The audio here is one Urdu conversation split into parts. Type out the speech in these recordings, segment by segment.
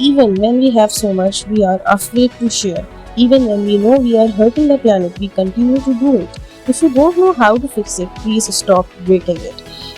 even when we have so much, we are afraid to share. Even when we know we are hurting the planet, we continue to do it. If you don't know how to fix it, please stop breaking it.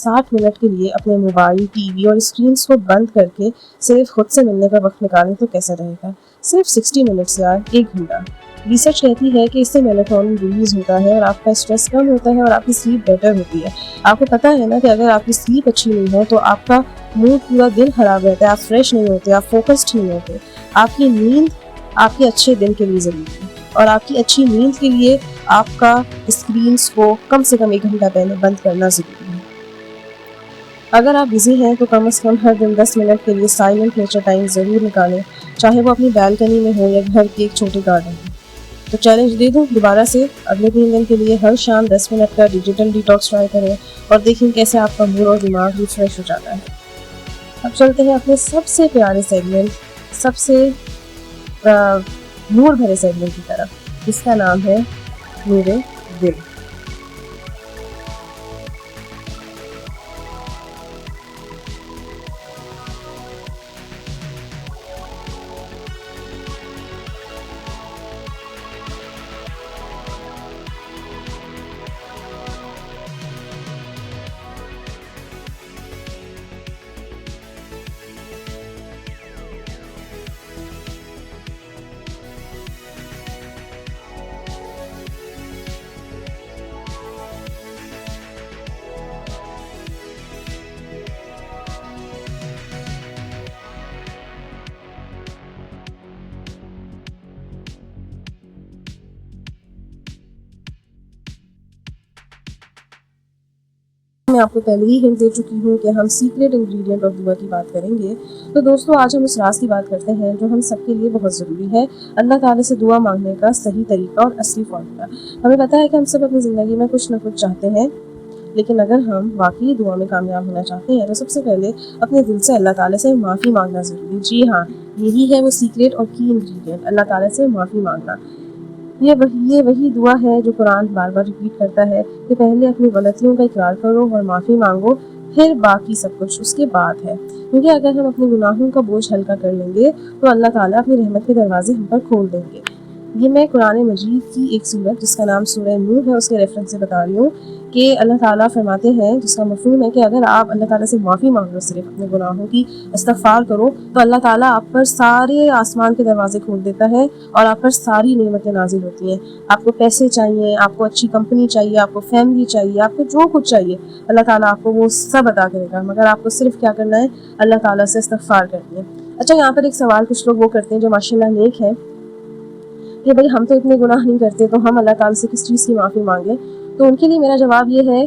60 minute کے لیے اپنے موبائل، ٹی وی اور اسکرینس کو بند کر کے صرف خود سے ملنے کا وقت نکالیں تو کیسا رہے گا؟ صرف 60 منٹس یار، 1 گھنٹہ۔ ریسرچ کہتی ہے کہ اس سے میلاٹونن ریلیز ہوتا ہے اور آپ کا اسٹریس کم ہوتا ہے اور آپ کی سلیپ بیٹر ہوتی ہے۔ آپ کو پتہ ہے نا کہ اگر آپ کی سلیپ اچھی نہیں ہے تو آپ کا موڈ پورا دن خراب رہتا ہے، آپ فریش نہیں ہوتے، آپ فوکسڈ نہیں ہوتے۔ آپ کی نیند آپ کے اچھے دن کے لیے ضروری ہے، اور آپ کی اچھی نیند کے لیے آپ کا اسکرینس کو کم سے کم 1 گھنٹہ پہلے بند کرنا ضروری ہے۔ اگر آپ بزی ہیں تو کم از کم ہر دن 10 منٹ کے لیے سائلنٹ نیچر ٹائم ضرور نکالیں، چاہے وہ اپنی بالکنی میں ہو یا گھر کے ایک چھوٹے گارڈن میں۔ تو چیلنج دے دوں دوبارہ سے، اگلے 3 دن کے لیے ہر شام 10 منٹ کا ڈیجیٹل ڈیٹاکس ٹرائی کریں اور دیکھیں کیسے آپ کا موڈ اور دماغ ریفریش ہو جاتا ہے۔ اب چلتے ہیں اپنے سب سے پیارے سیگمنٹ، سب سے نور بھرے سیگمنٹ کی طرف، جس کا نام ہے میرے دل۔ میں آپ کو پہلے ہی ہنٹ دے چکی ہوں کہ ہم سیکریٹ انگریڈینٹ اور دعا کی بات کریں گے۔ تو دوستو آج ہم اس راز کی بات کرتے ہیں جو ہم سب کے لیے بہت ضروری ہے، اللہ تعالیٰ سے دعا مانگنے کا صحیح طریقہ اور اصلی فارمولا۔ ہمیں پتہ ہے کہ ہم سب اپنی زندگی میں کچھ نہ کچھ چاہتے ہیں، لیکن اگر ہم واقعی دعا میں کامیاب ہونا چاہتے ہیں تو سب سے پہلے اپنے دل سے اللہ تعالیٰ سے معافی مانگنا ضروری ہے۔ جی ہاں، یہی ہے وہ سیکریٹ اور کی انگریڈینٹ، اللہ تعالیٰ سے معافی مانگنا۔ یہ وہی دعا ہے جو قرآن بار بار ریپیٹ کرتا ہے کہ پہلے اپنی غلطیوں کا اقرار کرو اور معافی مانگو، پھر باقی سب کچھ اس کے بعد ہے۔ کیونکہ اگر ہم اپنے گناہوں کا بوجھ ہلکا کر لیں گے تو اللہ تعالیٰ اپنی رحمت کے دروازے ہم پر کھول دیں گے۔ یہ میں قرآن مجید کی ایک سورت جس کا نام سورہ نور ہے اس کے ریفرنس سے بتا رہی ہوں کہ اللہ تعالیٰ فرماتے ہیں، جس کا مفہوم ہے کہ اگر آپ اللہ تعالیٰ سے معافی مانگ لو، صرف اپنے گناہوں کی استغفار کرو، تو اللہ تعالیٰ آپ پر سارے آسمان کے دروازے کھول دیتا ہے اور آپ پر ساری نعمتیں نازل ہوتی ہیں۔ آپ کو پیسے چاہیے، آپ کو اچھی کمپنی چاہیے، آپ کو فیملی چاہیے، آپ کو جو کچھ چاہیے، اللہ تعالیٰ آپ کو وہ سب عطا کرے گا، مگر آپ کو صرف کیا کرنا ہے؟ اللہ تعالیٰ سے استغفار کرنی ہے۔ اچھا، یہاں پر ایک سوال کچھ لوگ وہ کرتے ہیں جو ماشاءاللہ نیک ہیں کہ بھائی ہم تو اتنے گناہ نہیں کرتے تو ہم اللہ تعالیٰ سے کس چیز کی معافی مانگیں؟ تو ان کے لیے میرا جواب یہ ہے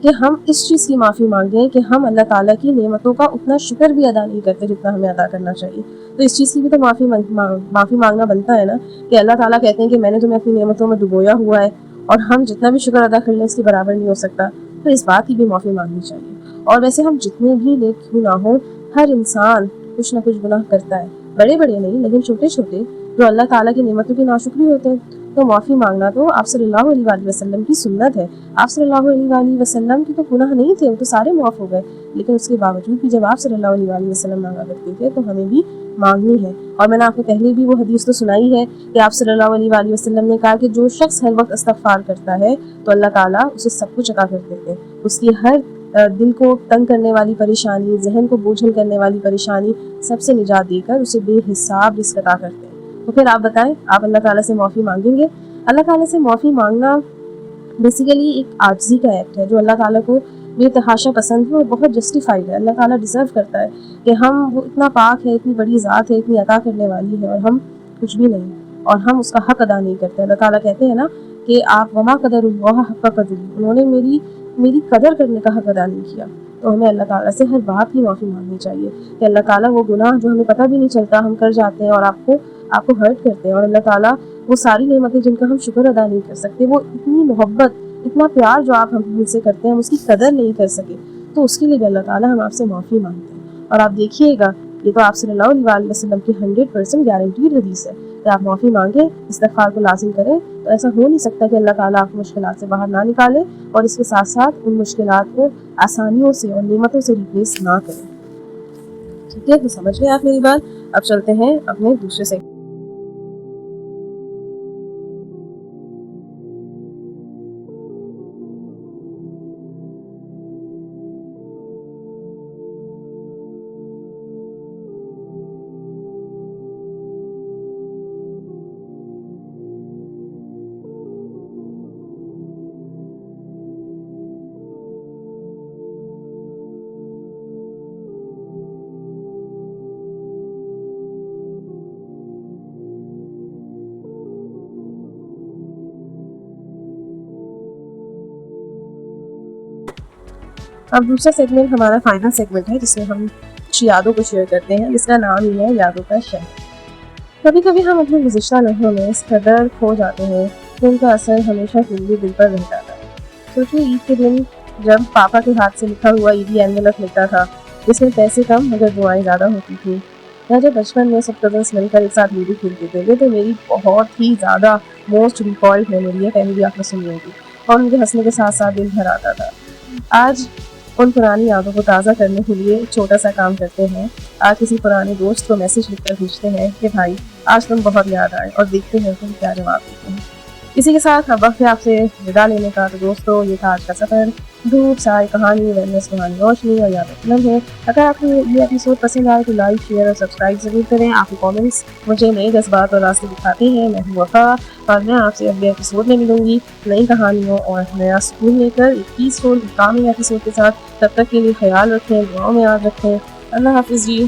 کہ ہم اس چیز کی معافی مانگیں کہ ہم اللہ تعالیٰ کی نعمتوں کا اتنا شکر بھی ادا نہیں کرتے جتنا ہمیں ادا کرنا چاہیے۔ تو اس چیز کی بھی تو معافی مانگنا بنتا ہے نا، کہ اللہ تعالیٰ کہتے ہیں کہ میں نے تمہیں اپنی نعمتوں میں ڈبویا ہوا ہے اور ہم جتنا بھی شکر ادا کر لیں اس کے برابر نہیں ہو سکتا، تو اس بات کی بھی معافی مانگنی چاہیے۔ اور ویسے ہم جتنے بھی نیک کیوں نہ ہوں، ہر انسان کچھ نہ کچھ گناہ کرتا ہے، بڑے بڑے نہیں لیکن چھوٹے چھوٹے جو اللہ تعالیٰ کی نعمتوں کی ناشکری ہوتے ہیں۔ تو معافی مانگنا تو آپ صلی اللہ علیہ وآلہ وسلم کی سنت ہے۔ آپ صلی اللہ علیہ وآلہ وسلم کی تو گناہ نہیں تھے، وہ تو سارے معاف ہو گئے، لیکن اس کے باوجود بھی جب آپ صلی اللہ علیہ وآلہ وسلم مانگا کرتے تھے تو ہمیں بھی مانگنی ہے۔ اور میں نے آپ کو پہلے بھی وہ حدیث تو سنائی ہے کہ آپ صلی اللہ علیہ وآلہ وسلم نے کہا کہ جو شخص ہر وقت استغفار کرتا ہے تو اللہ تعالیٰ اسے سب کچھ عطا کر دیتے ہیں۔ اس کی ہر دل کو تنگ کرنے والی پریشانی، ذہن کو بوجھل کرنے والی پریشانی، سب سے نجات دے کر اسے بے حساب رزق عطا کرتے ہیں۔ تو پھر آپ بتائیں، آپ اللہ تعالیٰ سے معافی مانگیں گے؟ اللہ تعالیٰ سے معافی مانگنا بیسیکلی ایک عاجزی کا ایکٹ ہے جو اللہ تعالیٰ کو بے تحاشا پسند ہے اور بہت جسٹیفائڈ ہے۔ اللہ تعالیٰ ڈیزرو کرتا ہے کہ وہ اتنا پاک ہے، اتنی بڑی ذات ہے، اتنی عطا کرنے والی ہے، اور ہم کچھ بھی نہیں، اور ہم اس کا حق ادا نہیں کرتے۔ اللہ تعالیٰ کہتے ہیں نا کہ آپ وما قدر اللہ حق قدری، انہوں نے میری قدر کرنے کا حق ادا نہیں کیا۔ تو ہمیں اللہ تعالیٰ سے ہر بات کی معافی مانگنی چاہیے کہ اللہ تعالیٰ وہ گناہ جو ہمیں پتہ بھی نہیں چلتا ہم کر جاتے ہیں اور آپ کو ہرٹ کرتے ہیں، اور اللہ تعالیٰ وہ ساری نعمتیں جن کا ہم شکر ادا نہیں کر سکتے، وہ اتنی محبت، اتنا پیار جو آپ ہم سے کرتے ہیں ہم اس کی قدر نہیں کر سکے، تو اس کے لیے بھی اللہ تعالیٰ ہم آپ سے معافی مانگتے ہیں۔ اور آپ دیکھیے گا، یہ تو آپ صلی اللہ علیہ وآلہ وسلم کی 100% گارنٹیڈ حدیث ہے کہ آپ معافی مانگیں، استغفار کو لازم کریں، تو ایسا ہو نہیں سکتا کہ اللہ تعالیٰ آپ کو مشکلات سے باہر نہ نکالے اور اس کے ساتھ ساتھ ان مشکلات کو آسانیوں سے اور نعمتوں سے ریپلیس نہ کریں۔ ٹھیک ہے، تو سمجھ گئے آپ میری بات؟ اب چلتے ہیں اپنے دوسرے سے۔ اب دوسرا سیگمنٹ ہمارا فائنل سیگمنٹ ہے جس میں ہم کچھ یادوں کو شیئر کرتے ہیں، جس کا نام ہی ہے یادوں کا شہر۔ کبھی کبھی ہم اپنے گزشتہ لمحوں میں اس قدر کھو جاتے ہیں کہ ان کا اثر ہمیشہ کے لیے دل پر رہ جاتا ہے۔ سوچیے عید کے دن جب پاپا کے ہاتھ سے لکھا ہوا عیدی اینولپ ملتا تھا جس میں پیسے کم مگر دعائیں زیادہ ہوتی تھیں، یا جب بچپن میں سب کزنس مل کر ایک ساتھ لوڈو کھیلتے تھے، یہ تو میری بہت ہی زیادہ موسٹ ریکارڈ میموری ہے، پہلے بھی آپ نے سنی ہوگی، اور ان کے ہنسنے کے ساتھ ساتھ دل بھر آتا تھا۔ آج ان پرانی یادوں کو تازہ کرنے کے لیے ایک چھوٹا سا کام کرتے ہیں۔ آج کسی پرانے دوست کو میسج لکھ کر پوچھتے ہیں کہ بھائی آج تم بہت یاد آئے، اور دیکھتے ہیں تم کیا جواب دیتے ہیں۔ اسی کے ساتھ اب وقت ہے آپ سے ودا لینے کا۔ تو دوستو یہ تھا آج کا سفر، دھوپ، سائے، کہانی، ویلنس، کہانی، روشنی اور یاد فلم ہے۔ اگر آپ کو یہ ایپیسوڈ پسند آئے تو لائک، شیئر اور سبسکرائب ضرور کریں۔ آپ کے کامنٹس مجھے نئے جذبات اور راستے دکھاتے ہیں۔ میں ہوں وفا، اور میں آپ سے اگلے ایپیسوڈ میں ملوں گی نئی کہانیوں اور نیا سکون لے کر، ایک پیسفل کامنگ ایپیسوڈ کے ساتھ۔ تب تک کے لیے خیال رکھیں، دعاؤں میں یاد رکھیں۔ اللہ حافظ جی۔